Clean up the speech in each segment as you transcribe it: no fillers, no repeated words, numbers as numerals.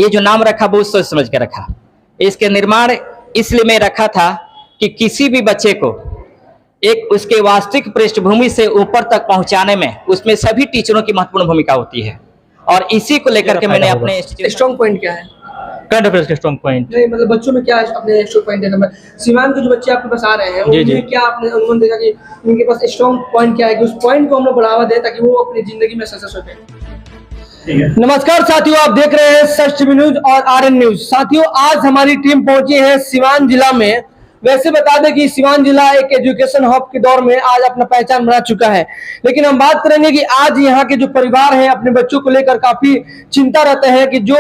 ये जो नाम रखा बहुत सोच समझ के रखा। इसके निर्माण इसलिए मैं रखा था कि किसी भी बच्चे को एक उसके वास्तविक पृष्ठभूमि से ऊपर तक पहुंचाने में उसमें सभी टीचरों की महत्वपूर्ण भूमिका होती है, और इसी को लेकर के मैंने अपने स्ट्रॉन्ग पॉइंट क्या है? करंट अफेयर्स के स्ट्रॉन्ग पॉइंट नहीं, मतलब बच्चों में क्या अपने स्ट्रॉन्ग पॉइंट है? सीवान के जो बच्चे आपके पास आ रहे हैं उनमें क्या आपने अनुमान देखा कि उनके पास स्ट्रॉन्ग पॉइंट क्या है कि उस पॉइंट को हम लोग बढ़ावा दें ताकि वो अपनी जिंदगी में सक्सेस हो जाए। नमस्कार साथियों, आप देख रहे हैं सच टीवी न्यूज और आरएन न्यूज। साथियों, आज हमारी टीम पहुंची है सीवान जिला में। वैसे बता दें कि सीवान जिला एक एजुकेशन हब के दौर में आज अपना पहचान बना चुका है, लेकिन हम बात करेंगे कि आज यहाँ के जो परिवार हैं अपने बच्चों को लेकर काफी चिंता रहते हैं कि जो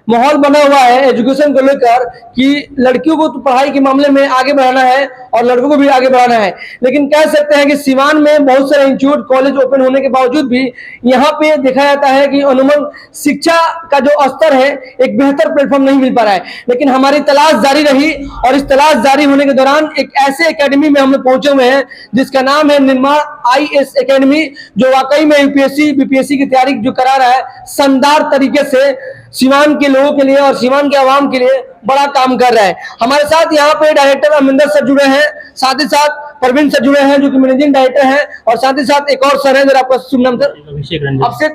माहौल बना हुआ है एजुकेशन को लेकर कि लड़कियों को तो पढ़ाई के मामले में आगे बढ़ाना है और लड़कों को भी आगे बढ़ाना है, लेकिन कह सकते हैं कि सीवान में बहुत सारे इंस्टीट्यूट कॉलेज ओपन होने के बावजूद भी यहाँ पे देखा जाता है कि अनुमन शिक्षा का जो स्तर है एक बेहतर प्लेटफॉर्म नहीं मिल पा रहा है। लेकिन हमारी तलाश जारी रही और इस तलाश जारी होने के दौरान एक ऐसे एकेडमी में हम लोग पहुंचे हुए हैं जिसका नाम है निर्माण IAS एकेडमी, जो वाकई में यूपीएससी बीपीएससी की तैयारी जो करा रहा है शानदार तरीके से सीवान के लोगों के लिए और सीवान के आवाम के लिए बड़ा काम कर रहा है। हमारे साथ यहाँ पे डायरेक्टर अमिंदर सर जुड़े हैं, साथ ही साथ परवीन सर जुड़े हैं जो कि मैनेजिंग डायरेक्टर हैं, और साथ ही साथ एक और सर है जो आपका शुभ नाम सर अभिषेक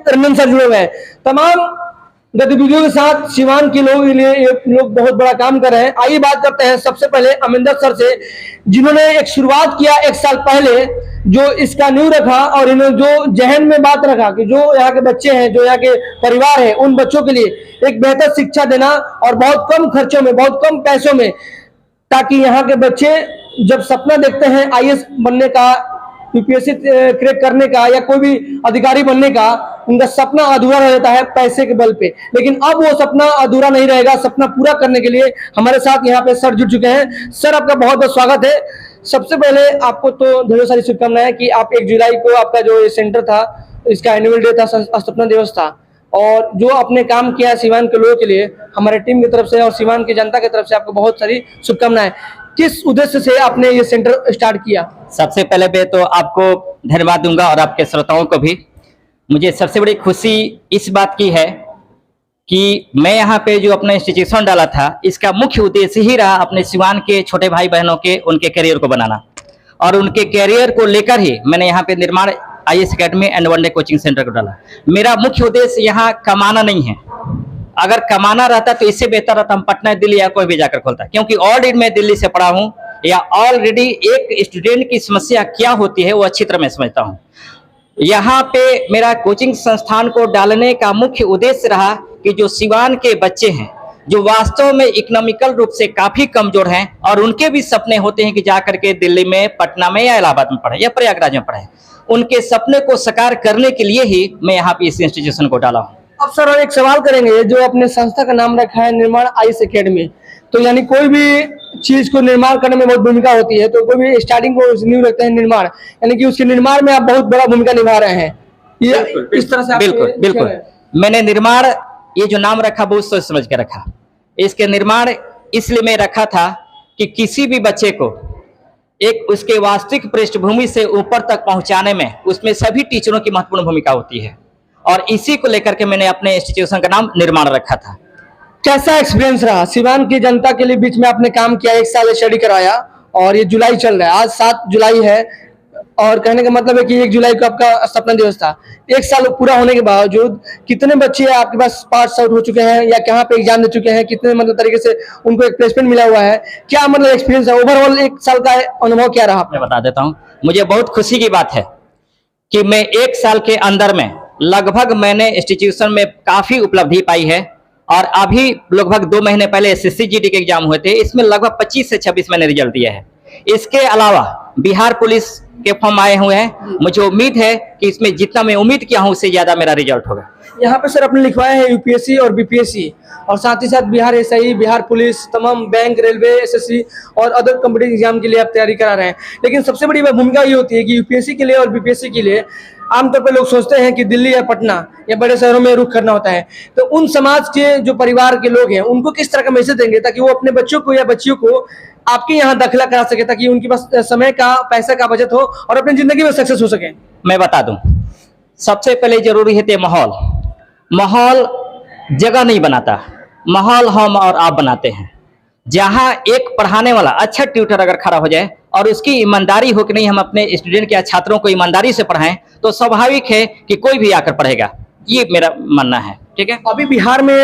रंजन सर जुड़े हुए हैं। तमाम गतिविधियों के साथ सीवान के लोगों के लिए ये लोग बहुत बड़ा काम कर रहे हैं। आइए बात करते हैं सबसे पहले अमिंदर सर से, जिन्होंने एक शुरुआत किया 1 साल पहले, जो इसका नींव रखा और इन्होंने जो जहन में बात रखा कि जो यहाँ के बच्चे हैं, जो यहाँ के परिवार है, उन बच्चों के लिए एक बेहतर शिक्षा देना और बहुत कम खर्चों में, बहुत कम पैसों में, ताकि यहाँ के बच्चे जब सपना देखते हैं IAS बनने का, यूपीएससी क्रैक करने का या कोई भी अधिकारी बनने का, उनका सपना अधूरा रह जाता है पैसे के बल पे। लेकिन अब वो सपना अधूरा नहीं रहेगा। सपना पूरा करने के लिए हमारे साथ यहाँ पे सर जुड़ चुके हैं। सर, आपका बहुत बहुत स्वागत है। सबसे पहले आपको तो ढेरों सारी शुभकामनाएं कि आप 1 जुलाई को आपका जो सेंटर था, इसका एनुअल डे था, स्थापना दिवस था, और जो आपने काम किया सीवान के लोगों के लिए, हमारे टीम की तरफ से और सीवान की जनता की तरफ से आपको बहुत सारी शुभकामनाएं। किस उद्देश्य से आपने ये सेंटर स्टार्ट किया? सबसे पहले मैं तो आपको धन्यवाद दूंगा और आपके श्रोताओं को भी। मुझे सबसे बड़ी खुशी इस बात की है कि मैं यहाँ पे जो अपना इंस्टीट्यूशन डाला था, इसका मुख्य उद्देश्य ही रहा अपने सीवान के छोटे भाई बहनों के उनके करियर को बनाना, और उनके करियर को लेकर ही मैंने यहाँ पे निर्माण IAS academy and one day coaching centre को डाला। मेरा मुख्य उद्देश्य यहाँ कमाना नहीं है। अगर कमाना रहता तो इससे बेहतर रहता हम पटना, दिल्ली या कोई भी जाकर खोलता, क्योंकि ऑलरेडी मैं दिल्ली से पढ़ा हूँ, या ऑलरेडी एक स्टूडेंट की समस्या क्या होती है वो अच्छी तरह मैं समझता हूँ। यहाँ पे मेरा कोचिंग संस्थान को डालने का मुख्य उद्देश्य रहा कि जो सीवान के बच्चे हैं, जो वास्तव में इकोनॉमिकल रूप से काफी कमजोर हैं, और उनके भी सपने होते हैं कि जाकर के दिल्ली में, पटना में या इलाहाबाद में पढ़े या प्रयागराज में पढ़े, उनके सपने को साकार करने के लिए ही मैं यहाँ पे इस इंस्टीट्यूशन को डाला हूँ। अब सर एक सवाल करेंगे, जो अपने संस्था का नाम रखा है निर्माण IAS एकेडमी, तो यानी कोई भी चीज को निर्माण करने में बहुत भूमिका होती है, तो कोई भी स्टार्टिंग को नींव रखते हैं निर्माण, यानी कि उसके निर्माण में आप बहुत बड़ा भूमिका निभा रहे हैं। ये इस तरह से बिल्कुल बिल्कुल मैंने निर्माण ये जो नाम रखा बहुत सोच समझ के रखा। इसके निर्माण इसलिए मैं रखा था कि किसी भी बच्चे को एक उसके वास्तविक पृष्ठभूमि से ऊपर तक पहुंचाने में उसमें सभी टीचरों की महत्वपूर्ण भूमिका होती है, और इसी को लेकर के मैंने अपने इंस्टीट्यूशन का नाम निर्माण रखा था। कैसा एक्सपीरियंस रहा सीवान की जनता के लिए? बीच में आपने काम किया, 1 साल स्टडी कराया, और ये जुलाई चल रहा है, आज 7 जुलाई है, और कहने का मतलब है कि 1 जुलाई को आपका स्थापना दिवस था। 1 साल पूरा होने के बावजूद कितने बच्चे आपके पास पास आउट हो चुके हैं या कहाँ पे एग्जाम दे चुके हैं? कितने मतलब तरीके से उनको एक प्लेसमेंट मिला हुआ है? क्या मतलब एक्सपीरियंस है ओवरऑल? 1 साल का अनुभव क्या रहा? मैं बता देता हूँ। मुझे बहुत खुशी की बात है कि मैं 1 साल के अंदर में लगभग मैंने इंस्टीट्यूशन में काफी उपलब्धि पाई है, और अभी लगभग 2 महीने पहले SSC GD के एग्जाम हुए थे, इसमें लगभग 25 से 26 मैंने रिजल्ट दिया है। इसके अलावा बिहार पुलिस के फॉर्म आए हुए हैं। मुझे उम्मीद है कि इसमें जितना मैं उम्मीद किया हूं उससे ज्यादा मेरा रिजल्ट होगा। यहाँ पे सर आपने लिखवाया है यूपीएससी और बीपीएससी, और साथ ही साथ बिहार SI, बिहार पुलिस, तमाम बैंक, रेलवे, SSC और अदर कॉम्पिटिटिव एग्जाम के लिए आप तैयारी करा रहे हैं। लेकिन सबसे बड़ी भूमिका ये होती है कि यूपीएससी के लिए और बीपीएससी के लिए आमतौर पर लोग सोचते हैं कि दिल्ली या पटना या बड़े शहरों में रुख करना होता है। तो उन समाज के जो परिवार के लोग हैं उनको किस तरह का मैसेज देंगे ताकि वो अपने बच्चों को या बच्चियों को आपके यहाँ दाखिला करा सके, ताकि उनके पास समय का, पैसा का बचत हो और अपनी जिंदगी में सक्सेस हो सके? मैं बता दूं, सबसे पहले जरूरी है माहौल। माहौल जगह नहीं बनाता, माहौल हम और आप बनाते हैं। जहाँ एक पढ़ाने वाला अच्छा ट्यूटर अगर खड़ा हो जाए और उसकी ईमानदारी हो कि नहीं हम अपने स्टूडेंट या छात्रों को ईमानदारी से पढ़ाएं, तो स्वाभाविक है कि कोई भी आकर पढ़ेगा। ये मेरा मानना है। ठीक है। अभी बिहार में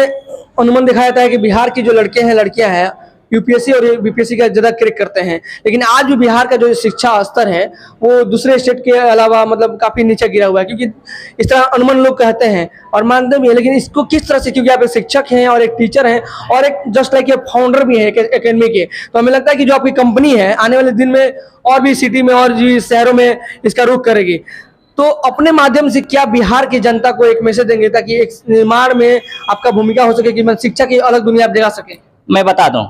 अनुमान दिखाया जाता है कि बिहार की जो लड़के हैं लड़कियां हैं यूपीएससी और बीपीएससी का ज्यादा क्रैक करते हैं, लेकिन आज भी बिहार का जो शिक्षा स्तर है वो दूसरे स्टेट के अलावा मतलब काफी नीचे गिरा हुआ है, क्योंकि इस तरह अनुमान लोग कहते हैं और मानते भी हैं। लेकिन इसको किस तरह से, क्योंकि आप एक शिक्षक हैं और एक टीचर हैं और एक जस्ट लाइक फाउंडर भी है एकेडमी के, तो हमें लगता है कि जो आपकी कंपनी है आने वाले दिन में और भी सिटी में और भी शहरों में इसका रुख करेगी। तो अपने माध्यम से क्या बिहार की जनता को एक मैसेज देंगे ताकि एक निर्माण में आपका भूमिका हो सके, कि मतलब शिक्षा की अलग दुनिया आप दिखा सके? मैं बता दूं,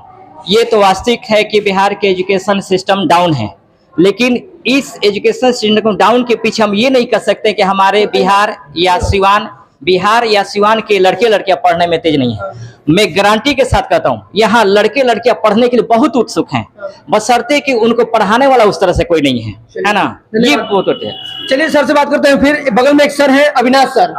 ये तो वास्तविक है कि बिहार के एजुकेशन सिस्टम डाउन है, लेकिन इस एजुकेशन सिस्टम डाउन के पीछे हम ये नहीं कर सकते कि हमारे बिहार या सिवान के लड़के लड़कियां पढ़ने में तेज नहीं है। मैं गारंटी के साथ कहता हूँ यहाँ लड़के लड़कियां पढ़ने के लिए बहुत उत्सुक हैं, बशर्ते कि उनको पढ़ाने वाला उस तरह से कोई नहीं है ना। ये बहुत होते हैं। चलिए सर से बात करते हैं। फिर बगल में एक सर है अविनाश सर,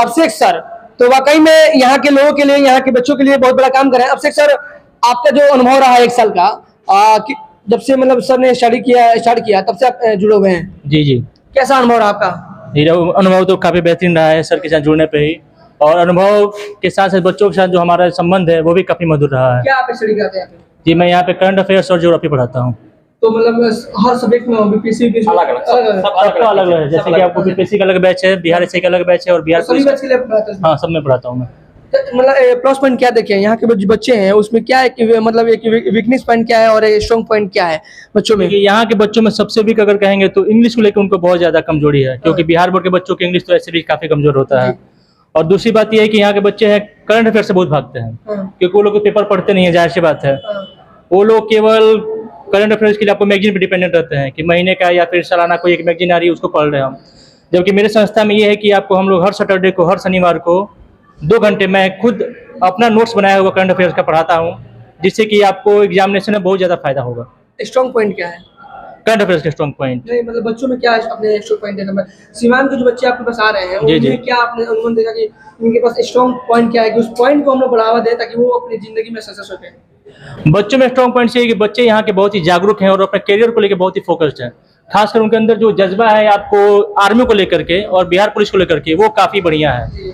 अभिषेक सर, तो वाकई में यहाँ के लोगों के लिए, यहाँ के बच्चों के लिए बहुत बड़ा काम कर रहे हैं। अभिषेक सर, आपका जो अनुभव रहा है 1 साल का, जब से मतलब सर ने स्टार्ट किया तब से आप जुड़े हुए हैं, जी जी, कैसा अनुभव रहा आपका? मेरा अनुभव तो काफ़ी बेहतरीन रहा है सर के साथ जुड़ने पे ही, और अनुभव के साथ साथ बच्चों के साथ जो हमारा संबंध है वो भी काफ़ी मधुर रहा है। क्या आप स्टडी करते हैं? जी, मैं यहाँ पे करंट अफेयर्स और ज्योग्राफी पढ़ाता हूँ। तो मतलब हर सब्जेक्ट में बीपीएससी सबका अलग अलग है, जैसे कि आपको बीपीएससी का अलग बैच है, बिहार एसआई का अलग बैच है और बिहार सभी बैच के लिए पढ़ाते हैं? हाँ, सब में पढ़ाता हूँ मैं। मतलब प्लस पॉइंट क्या देखें यहाँ के जो बच्चे हैं उसमें, क्या है मतलब एक वीकनेस पॉइंट क्या है और स्ट्रॉन्ग पॉइंट क्या है बच्चों में? यहाँ के बच्चों में सबसे वीक अगर कहेंगे तो इंग्लिश को लेकर उनको बहुत ज्यादा कमजोरी है, क्योंकि बिहार बोर्ड के बच्चों की इंग्लिश तो ऐसे भी काफी कमजोर होता है। और दूसरी बात यह है कि यहाँ के बच्चे हैं करंट अफेयर से बहुत भागते हैं, क्योंकि वो लोग पेपर पढ़ते नहीं है, जाहिर सी बात है। वो लोग केवल करंट अफेयर्स के लिए आपको मैगजीन पर डिपेंडेंट रहते हैं कि महीने का या फिर सालाना कोई एक मैगजीन आ रही है उसको पढ़ रहे हैं हम। जबकि मेरे संस्था में ये है कि आपको हम लोग हर सैटरडे को, हर शनिवार को 2 घंटे मैं खुद अपना नोट्स बनाया हुआ करंट अफेयर्स का पढ़ाता हूँ, जिससे कि आपको एग्जामिनेशन में बहुत ज़्यादा फायदा होगा। स्ट्रॉन्ग पॉइंट क्या है करंट अफेयर्स के स्ट्रॉन्ग पॉइंट? नहीं मतलब बच्चों में क्या अपने स्ट्रॉन्ग पॉइंट है? सीमांत के जो बच्चे आपके पास आ रहे हैं उनमें क्या आपने अनुमान देखा कि उनके पास स्ट्रॉन्ग पॉइंट क्या है, कि उस पॉइंट को हम लोग बढ़ावा दें ताकि वो अपनी जिंदगी में सक्सेस हो सके? बच्चों में स्ट्रॉन्ग पॉइंट ये है कि बच्चे यहाँ के बहुत ही जागरूक हैं और अपने करियर को लेकर बहुत ही फोकस्ड हैं। खासकर उनके अंदर जो जज्बा है आपको आर्मी को लेकर के और बिहार पुलिस को लेकर के, वो काफ़ी बढ़िया है।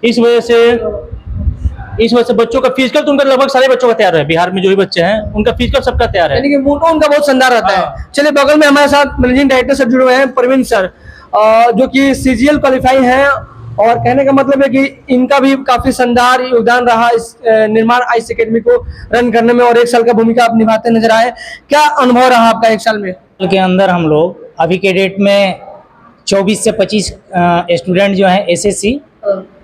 इस वजह से बच्चों का फिजिकल तो उनका लगभग सारे बच्चों का तैयार है। बिहार में जो भी बच्चे हैं उनका फिजिकल सबका तैयार है, यानी कि मोटो उनका बहुत शानदार रहता है। चलिए बगल में हमारे साथ मैनेजिंग डायरेक्टर सर जुड़े हुए हैं, प्रवीण सर, जो कि सीजीएल क्वालिफाई हैं, और कहने का मतलब है कि इनका भी काफी शानदार योगदान रहा इस निर्माण आईएएस एकेडमी को रन करने में, और 1 साल का भूमिका आप निभाते नजर आए। क्या अनुभव रहा आपका 1 साल में? के अंदर हम लोग अभी के डेट में 24 से 25 स्टूडेंट जो हैं एसएससी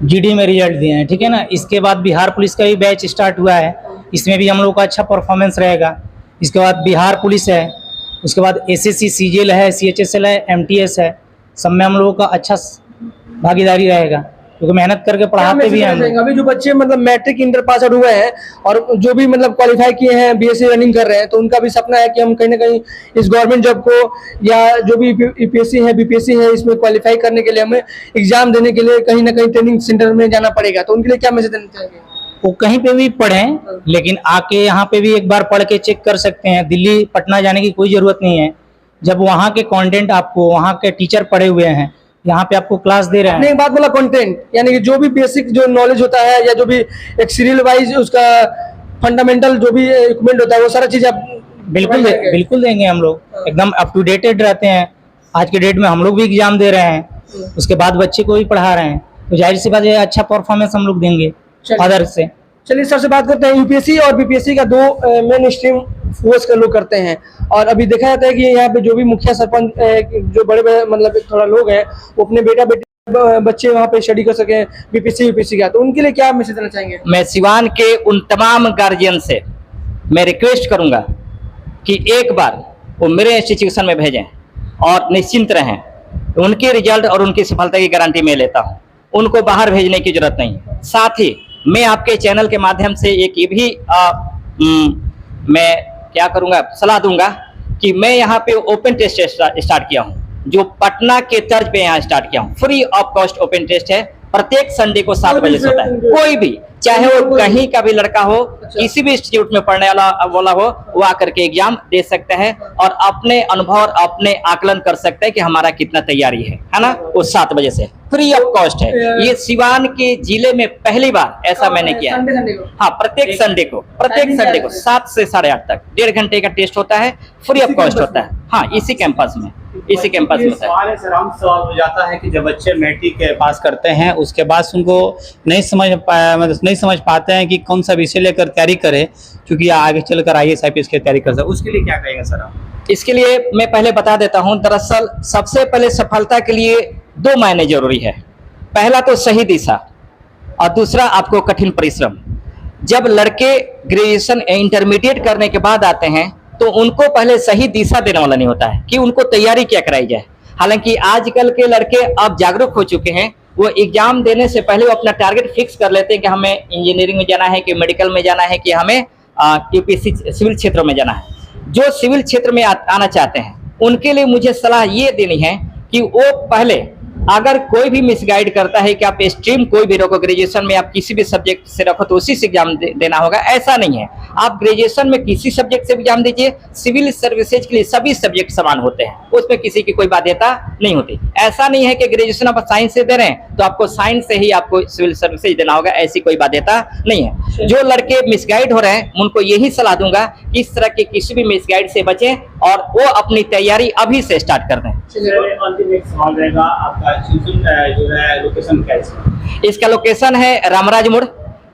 जीडी में रिजल्ट दिए हैं, ठीक है ना। इसके बाद बिहार पुलिस का भी बैच स्टार्ट हुआ है, इसमें भी हम लोग का अच्छा परफॉर्मेंस रहेगा। इसके बाद बिहार पुलिस है, उसके बाद एसएससी सीजीएल है, सीएचएसएल है, एमटीएस है, सब में हम लोगों का अच्छा भागीदारी रहेगा, क्योंकि मेहनत करके पढ़ाते भी हैं। अभी जो बच्चे मतलब मैट्रिक इंटर पास आउट हुए हैं और जो भी मतलब क्वालिफाई किए हैं, बीएससी रनिंग कर रहे हैं, तो उनका भी सपना है कि हम कहीं ना कहीं इस गवर्नमेंट जॉब को या जो भी यूपीएससी है, बीपीएससी है, इसमें क्वालिफाई करने के लिए हमें एग्जाम देने के लिए कहीं ना कहीं ट्रेनिंग सेंटर में जाना पड़ेगा। तो उनके लिए क्या मैसेज देना चाहेंगे? वो कहीं पे भी पढ़ें, लेकिन आके यहाँ पे भी एक बार पढ़ के चेक कर सकते हैं। दिल्ली पटना जाने की कोई ज़रूरत नहीं है। जब वहाँ के कंटेंट आपको, वहाँ के टीचर पढ़े हुए हैं, यहाँ पे आपको क्लास दे रहे हैं। एक बात बोला कंटेंट, यानी कि जो भी बेसिक जो नॉलेज होता है या जो भी एक सीरियल वाइज उसका फंडामेंटल जो भी इक्विपमेंट होता है, वो सारा चीज आप बिल्कुल देंगे। हम लोग एकदम अप टू डेटेड रहते हैं। आज के डेट में हम लोग भी एग्जाम दे रहे हैं, उसके बाद बच्चे को भी पढ़ा रहे हैं, तो जाहिर सी बात है अच्छा परफॉर्मेंस हम लोग देंगे अदर से। चलिए सर से बात करते हैं। यूपीएससी और बीपीएससी का 2 मेन स्ट्रीम फोर्स का लोग करते हैं, और अभी देखा जाता है कि यहाँ पे जो भी मुखिया सरपंच जो बड़े बड़े मतलब थोड़ा लोग हैं, वो अपने बेटा बेटी बच्चे वहाँ पे स्टडी कर सके बीपीएससी यूपीएससी का, तो उनके लिए क्या मैसेज देना चाहेंगे? मैं सिवान के उन तमाम गार्जियन से मैं रिक्वेस्ट करूंगा कि एक बार वो मेरे इंस्टीट्यूशन में भेजें और निश्चिंत रहें। उनके रिजल्ट और उनकी सफलता की गारंटी मैं लेता हूँ, उनको बाहर भेजने की जरूरत नहीं। साथ ही मैं आपके चैनल के माध्यम से एक ये भी मैं क्या करूंगा, सलाह दूंगा कि मैं यहाँ पे ओपन टेस्ट स्टार्ट किया हूँ, जो पटना के तर्ज पे यहाँ स्टार्ट किया हूँ। Free of cost open test है, प्रत्येक संडे को 7 बजे से होता है। कोई भी, चाहे वो कहीं का भी लड़का हो, किसी भी इंस्टीट्यूट में पढ़ने वाला हो, वो आकर के एग्जाम दे सकता है और अपने अनुभव और अपने आकलन कर सकता है कि हमारा कितना तैयारी है ना। वो 7 बजे से फ्री ऑफ कॉस्ट है। ये सिवान के जिले में पहली बार ऐसा मैंने किया है। हाँ, प्रत्येक संडे को 7 से 8:30 तक 1.5 घंटे का टेस्ट होता है, फ्री ऑफ कॉस्ट होता है। हाँ, इसी कैंपस में होता है। सवाल है सर, हम सवाल हो जाता है कि जब बच्चे मैट्रिक पास करते हैं उसके बाद उनको नहीं समझ पाते हैं कि कौन सा विषय लेकर तैयारी करें, क्योंकि आगे चलकर IAS IPS की तैयारी कर सकते, उसके लिए क्या कहेंगे सर आप? इसके लिए मैं पहले बता देता हूं। दरअसल सबसे पहले सफलता के लिए 2 मायने जरूरी है। पहला तो सही दिशा और दूसरा आपको कठिन परिश्रम। जब लड़के ग्रेजुएशन इंटरमीडिएट करने के बाद आते हैं तो उनको पहले सही दिशा देने वाला नहीं होता है कि उनको तैयारी क्या कराई जाए। हालांकि आजकल के लड़के अब जागरूक हो चुके हैं, वो एग्जाम देने से पहले वो अपना टारगेट फिक्स कर लेते हैं कि हमें इंजीनियरिंग में जाना है, कि मेडिकल में जाना है, कि हमें यूपीएससी सिविल क्षेत्रों में जाना है। जो सिविल क्षेत्र में आना चाहते हैं उनके लिए मुझे सलाह ये देनी है कि वो पहले, अगर कोई भी मिसगाइड करता है कि आप स्ट्रीम कोई भी रखो, ग्रेजुएशन में आप किसी भी सब्जेक्ट से रखो तो उसी से एग्जाम देना होगा, ऐसा नहीं है। आप ग्रेजुएशन में किसी सब्जेक्ट से एग्जाम दीजिए। सिविल सर्विसेज के लिए सभी सब्जेक्ट समान होते हैं, उसमें किसी की कोई बाध्यता नहीं होती। ऐसा नहीं है कि ग्रेजुएशन आप साइंस से दे रहे हैं तो आपको साइंस से ही आपको सिविल सर्विसेज देना होगा, ऐसी कोई बाध्यता नहीं है। जो लड़के मिसगाइड हो रहे हैं उनको यही सलाह दूंगा कि इस तरह के किसी भी मिसगाइड से बचें और वो अपनी तैयारी अभी से स्टार्ट कर दें। एक सवाल रहेगा आपका, जो है लोकेशन क्या है? इसका लोकेशन है रामराज मोड़,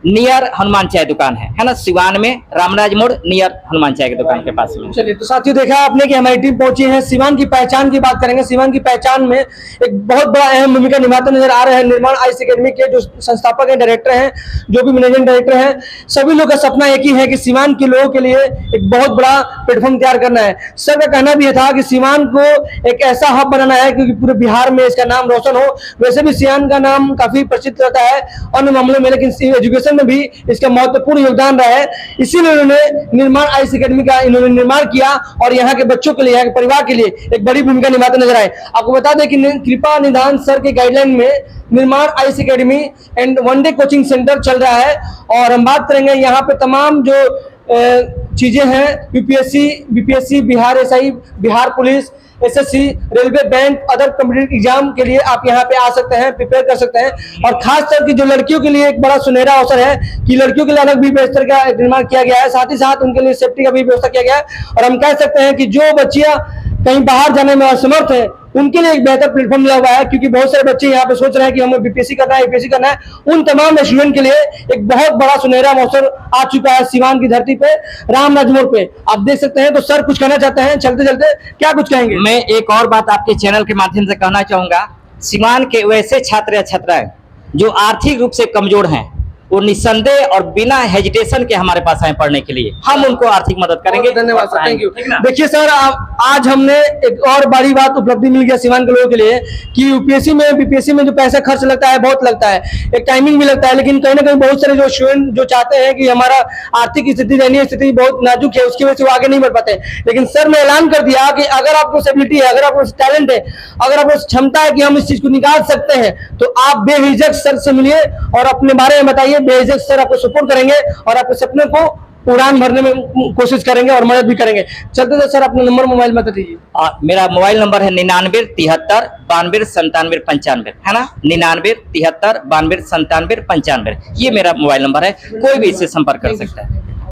नियर हनुमान चाय दुकान है ना, सिवान में रामराज मोड़ नियर हनुमान चाय की दुकान के पास में। चलिए, तो साथियों देखा आपने कि हमारी टीम पहुंची है। सिवान की पहचान की बात करेंगे। सिवान की पहचान में एक बहुत बड़ा अहम भूमिका निभाते नजर आ रहे हैं निर्माण IAS अकेडमी के जो संस्थापक हैं, डायरेक्टर हैं, जो भी मैनेजिंग डायरेक्टर हैं। सभी लोग का सपना एक ही है कि सिवान के लोगों के लिए एक बहुत बड़ा प्लेटफॉर्म तैयार करना है। सर का कहना भी था कि सिवान को एक ऐसा हब बनाना है क्योंकि पूरे बिहार में इसका नाम रोशन हो। वैसे भी सिवान का नाम काफी प्रसिद्ध रहता है अन्य मामलों में, लेकिन एजुकेशन में भी इसका महत्वपूर्ण योगदान रहा है। इसीलिए उन्होंने निर्माण IAS अकेडमी का इन्होंने निर्माण किया और यहाँ के बच्चों के लिए, यहाँ के परिवार के लिए एक बड़ी भूमिका निभाते नजर आए। आपको बता दें कि कृपा निधान सर के गाइडलाइन में निर्माण IAS academy and 1 day coaching centre चल रहा है। और हम बात करेंगे यहाँ पे तमाम जो चीजें हैं, UPSC, BPSC, Bihar SI, Bihar police, SSC, railway, bank, other competitive exam के लिए आप यहाँ पे आ सकते हैं, प्रिपेयर कर सकते हैं। और खास करके जो लड़कियों के लिए एक बड़ा सुनहरा अवसर है कि लड़कियों के लिए अलग भी व्यवस्था का निर्माण किया गया है, साथ ही साथ उनके लिए सेफ्टी का भी व्यवस्था किया गया है। और हम कह सकते हैं कि जो बच्चियां कहीं बाहर जाने में असमर्थ है उनके लिए एक बेहतर प्लेटफॉर्म मिला हुआ है, क्योंकि बहुत सारे बच्चे यहाँ पे सोच रहे हैं कि हमें BPSC करना है, UPSC करना है। उन तमाम स्टूडेंट के लिए एक बहुत बड़ा सुनहरा अवसर आ चुका है सिवान की धरती पे, रामराज मोड़ पे। आप देख सकते हैं। तो सर कुछ कहना चाहते हैं, चलते चलते क्या कुछ कहेंगे? मैं एक और बात आपके चैनल के माध्यम से कहना चाहूंगा। सिवान के वैसे छात्र या छात्राएं जो आर्थिक रूप से कमजोर हैं, वो निस्संदेह और बिना हेजिटेशन के हमारे पास आए पढ़ने के लिए, हम उनको आर्थिक मदद करेंगे। धन्यवाद सर, थैंक यू। देखिए सर, आज हमने एक और बड़ी बात उपलब्धि मिल गया सिवान के लोगों के लिए कि UPSC में BPSC में जो पैसा खर्च लगता है बहुत लगता है, एक टाइमिंग भी लगता है, लेकिन कहीं ना कहीं बहुत सारे जो स्टूडेंट जो चाहते हैं कि हमारा आर्थिक स्थिति, दयनीय स्थिति बहुत नाजुक है, उसकी वजह से वो आगे नहीं बढ़ पाते। लेकिन सर ने ऐलान कर दिया कि अगर आपको एबिलिटी है, अगर आपको टैलेंट है, अगर आपको क्षमता है कि हम इस चीज को निकाल सकते हैं, तो आप बेहिचक सर से मिलिए और अपने बारे में बताइए। बेहिचक सर आपको सपोर्ट करेंगे और आपके सपने को उड़ान भरने में कोशिश करेंगे और मदद भी करेंगे। चलते थे सर, अपना नंबर मोबाइल बता दीजिए। मेरा मोबाइल नंबर है 99 73 92 97 95, है ना, 99 73 92 97 95। ये मेरा मोबाइल नंबर है, कोई भी इससे संपर्क कर सकता है।